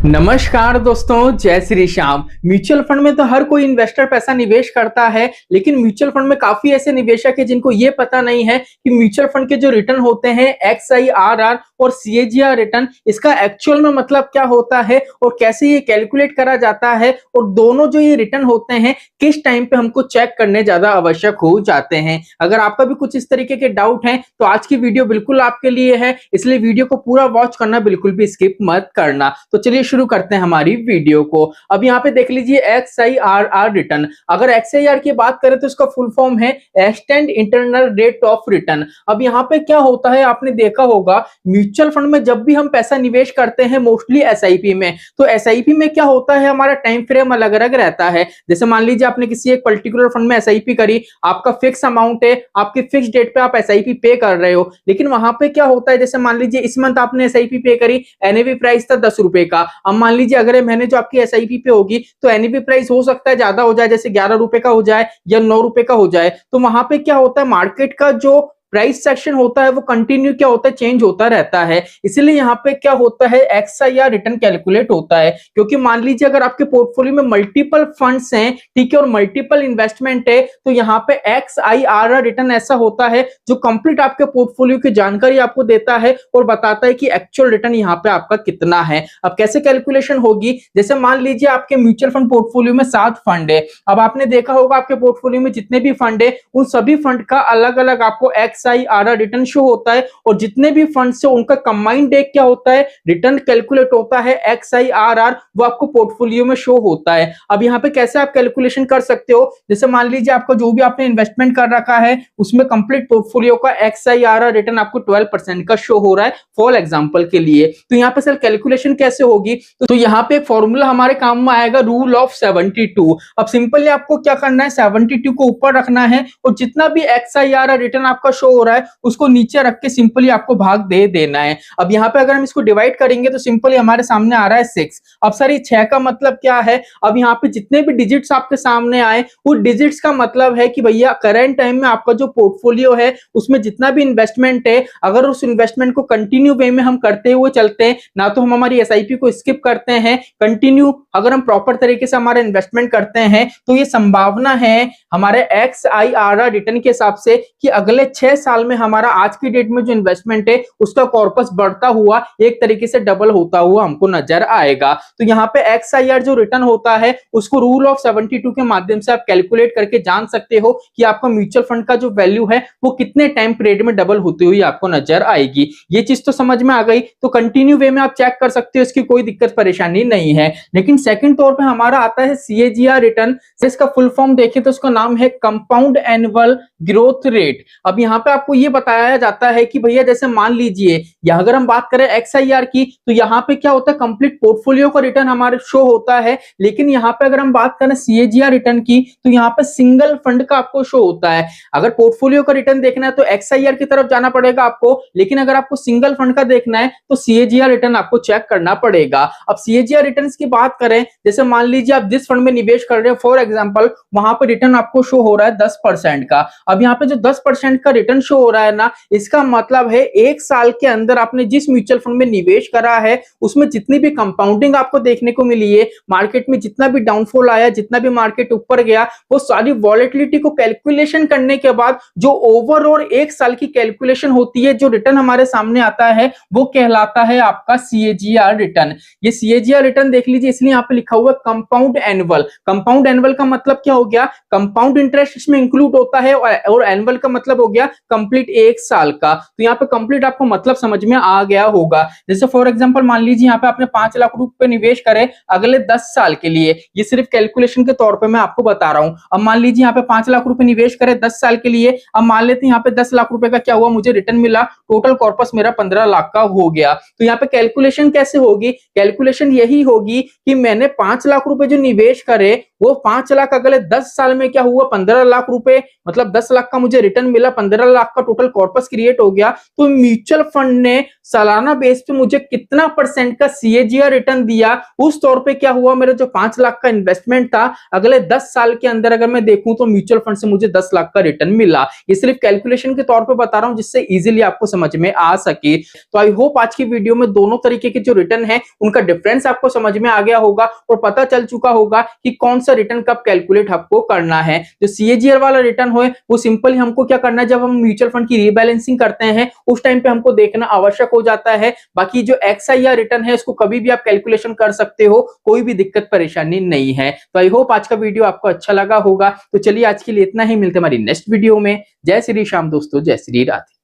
नमस्कार दोस्तों, जय श्री श्याम। म्यूचुअल फंड में तो हर कोई इन्वेस्टर पैसा निवेश करता है, लेकिन म्यूचुअल फंड में काफी ऐसे निवेशक हैं जिनको ये पता नहीं है कि म्यूचुअल फंड के जो रिटर्न होते हैं XIRR और CAGR रिटर्न, इसका एक्चुअल में मतलब क्या होता है और कैसे ये कैलकुलेट करा जाता है, और दोनों जो ये रिटर्न होते हैं किस टाइम पे हमको चेक करने ज्यादा आवश्यक हो जाते हैं। अगर आपका भी कुछ इस तरीके के डाउट हैं तो आज की वीडियो बिल्कुल आपके लिए है, इसलिए वीडियो को पूरा वॉच करना, बिल्कुल भी स्किप मत करना। तो चलिए शुरू करते हैं हमारी वीडियो को। अब यहाँ पे देख लीजिए XIRR रिटर्न। अगर XIR की बात करें तो इसका फुल फॉर्म है extend internal rate of return. अब यहाँ पे क्या होता है, आपने देखा होगा म्यूचुअल फंड में जब भी हम पैसा निवेश करते हैं मोस्टली SIP में, तो SIP में क्या होता है, हमारा टाइम फ्रेम अलग अलग रहता है। जैसे मान लीजिए आपने किसी एक पर्टिकुलर फंड में SIP करी, आपका फिक्स अमाउंट है, आपकी फिक्स डेट पे आप SIP पे कर रहे हो, लेकिन वहां पे क्या होता है, जैसे मान लीजिए इस मंथ आपने SIP पे करी, NAV प्राइस था 10 रुपए का। अब मान लीजिए अगले महीने जो आपकी SIP पे होगी तो NAV प्राइस हो सकता है ज्यादा हो जाए, जैसे 11 रुपए का हो जाए या 9 रुपए का हो जाए। तो वहां पे क्या होता है, मार्केट का जो प्राइस सेक्शन होता है वो कंटिन्यू क्या होता है, चेंज होता रहता है। इसलिए यहाँ पे क्या होता है, XIR रिटर्न कैलकुलेट होता है। क्योंकि मान लीजिए अगर आपके पोर्टफोलियो में मल्टीपल फंड्स हैं, ठीक है, और मल्टीपल इन्वेस्टमेंट है, तो यहाँ पे XIRR रिटर्न ऐसा होता है जो कंप्लीट आपके पोर्टफोलियो की जानकारी आपको देता है और बताता है कि एक्चुअल रिटर्न यहाँ पे आपका कितना है। अब कैसे कैलकुलेशन होगी, जैसे मान लीजिए आपके म्यूचुअल फंड पोर्टफोलियो में 7 फंड है। अब आपने देखा होगा आपके पोर्टफोलियो में जितने भी फंड है उन सभी फंड का अलग अलग आपको XIRR रिटर्न शो होता है, और जितने भी फंड से उनका कंबाइंड एक क्या होता है, रिटर्न कैलकुलेट होता है XIRR, वो आपको पोर्टफोलियो में शो होता है। अब यहाँ पे कैसे आप कैलकुलेशन कर सकते हो, जैसे मान लीजिए आपका जो भी आपने इन्वेस्टमेंट कर रखा है उसमें कंप्लीट पोर्टफोलियो का XIRR रिटर्न आपको 12% का शो हो रहा है फॉर एग्जांपल के लिए। तो यहाँ पे सर कैलकुलेशन कैसे होगी, तो यहाँ पे एक फॉर्मूला हमारे काम में आएगा, रूल ऑफ 72। अब सिंपली आपको क्या करना है, 72 को ऊपर रखना है और जितना भी XIRR रिटर्न आपका शो हो रहा है उसको नीचे रख के सिंपली आपको भाग दे देना है। अब यहाँ पे अगर हम इसको डिवाइड करेंगे तो सिंपली हमारे सामने आ रहा है 6। अब सर ये 6 का मतलब क्या है, अब यहाँ पे जितने भी डिजिट्स आपके सामने आए वो डिजिट्स का मतलब है कि भैया करंट टाइम में आपका जो पोर्टफोलियो है उसमें जितना भी इन्वेस्टमेंट है, अगर उस इन्वेस्टमेंट को कंटिन्यू वे में हम करते हुए चलते हैं, ना तो हम हमारी SIP को स्किप करते हैं, कंटिन्यू अगर हम प्रॉपर तरीके से हमारा इन्वेस्टमेंट करते हैं, तो ये संभावना है हमारे XIRR रिटर्न के हिसाब से कि अगले 6 साल में हमारा आज की डेट में जो इन्वेस्टमेंट है उसका कॉर्पस बढ़ता हुआ एक तरीके से डबल होता हुआ हमको नजर आएगा। तो यहाँ पे XIR जो रिटर्न होता है उसको रूल ऑफ 72 के माध्यम से आप कैलकुलेट करके जान सकते हो कि आपका म्यूचुअल फंड का जो वैल्यू है वो कितने टाइम पीरियड में डबल होती हुई आपको नजर आएगी। ये चीज तो समझ में आ गई, तो कंटिन्यू वे में आप चेक कर सकते हो, इसकी कोई दिक्कत परेशानी नहीं है। लेकिन सेकंड तौर पे हमारा आता है CAGR रिटर्न। इसका फुल फॉर्म देखें तो उसका नाम है कंपाउंड एनुअल ग्रोथ रेट। अब यहाँ पे आपको ये बताया जाता है कि भैया जैसे मान लीजिए यहाँ अगर हम बात करें XIR की, तो यहाँ पे क्या होता है, कंप्लीट पोर्टफोलियो का रिटर्न हमारे शो होता है। लेकिन यहाँ पे अगर हम बात करें CAGR रिटर्न की, तो यहाँ पे सिंगल फंड का आपको शो होता है। अगर पोर्टफोलियो का रिटर्न देखना है तो XIR की तरफ जाना पड़ेगा आपको, लेकिन अगर आपको सिंगल फंड का देखना है तो CAGR रिटर्न आपको चेक करना पड़ेगा। अब CAGR रिटर्न की बात करें, जैसे मान लीजिए आप जिस फंड में निवेश कर रहे हैं, फॉर एग्जाम्पल वहां पर रिटर्न आपको शो हो रहा है 10% का। अब यहाँ पे जो 10% का रिटर्न शो हो रहा है ना, इसका मतलब है 1 साल के अंदर आपने जिस म्यूचुअल फंड में निवेश करा है उसमें जितनी भी कंपाउंडिंग आपको देखने को मिली है, मार्केट में जितना भी डाउनफॉल आया, जितना भी मार्केट ऊपर गया, वो सारी वॉलेटिलिटी को कैलकुलेशन करने के बाद जो ओवरऑल 1 साल की कैलकुलेशन होती है, जो रिटर्न हमारे सामने आता है वो कहलाता है आपका CAGR रिटर्न। ये CAGR रिटर्न देख लीजिए, इसलिए यहाँ पे लिखा हुआ है कंपाउंड एनुअल। कंपाउंड एनुअल का मतलब क्या हो गया, कंपाउंड इंटरेस्ट इसमें इंक्लूड होता है, और एनुअल का मतलब हो गया कंप्लीट 1 साल का। तो यहाँ पे कंप्लीट आपको मतलब समझ में आ गया होगा। जैसे फॉर एग्जांपल मान लीजिए यहाँ पे आपने 5 लाख रुपए निवेश करे अगले 10 साल के लिए, ये सिर्फ कैलकुलेशन के तौर पे मैं आपको बता रहा हूं। अब मान लीजिए यहाँ पे 5 लाख रुपए निवेश करे 10 साल के लिए, अब मान लेते हैं यहाँ पे 10 लाख रुपए का क्या हुआ, मुझे रिटर्न मिला, टोटल कॉर्पस मेरा 15 लाख का हो गया। तो यहाँ पे कैलकुलेशन कैसे होगी, कैलकुलेशन यही होगी कि मैंने 5 लाख रुपए जो निवेश करे वो 5 लाख अगले 10 साल में क्या हुआ, 15 लाख रुपए, मतलब 10 लाख का मुझे रिटर्न मिला, 15 लाख का टोटल कॉर्पस क्रिएट हो गया। तो म्यूचुअल फंड ने सालाना बेस पे मुझे कितना परसेंट का सीएजीआर रिटर्न दिया, उस तौर पे क्या हुआ, मेरा जो 5 लाख का इन्वेस्टमेंट था अगले 10 साल के अंदर अगर मैं देखूं तो म्यूचुअल फंड से मुझे 10 लाख का रिटर्न मिला। ये सिर्फ कैलकुलेशन के तौर पे बता रहा हूं जिससे इजीली आपको समझ में आ सके। तो आई होप आज की वीडियो में दोनों तरीके के जो रिटर्न है उनका डिफरेंस आपको समझ में आ गया होगा और पता चल चुका होगा कि कौन सा रिटर्न कब कैलकुलेट आपको करना है। जो सीएजीआर वाला रिटर्न हो वो सिंपली हमको क्या करना है, जब हम म्यूचुअल फंड की रीबैलेंसिंग करते हैं उस टाइम पे हमको देखना आवश्यक हो जाता है। बाकी जो एक्सआईआर रिटर्न है इसको कभी भी आप कैलकुलेशन कर सकते हो, कोई भी दिक्कत परेशानी नहीं है। तो आई होप आज का वीडियो आपको अच्छा लगा होगा। तो चलिए आज के लिए इतना ही, मिलते हैं हमारी नेक्स्ट वीडियो में। जय श्री श्याम दोस्तों, जय श्री राधे।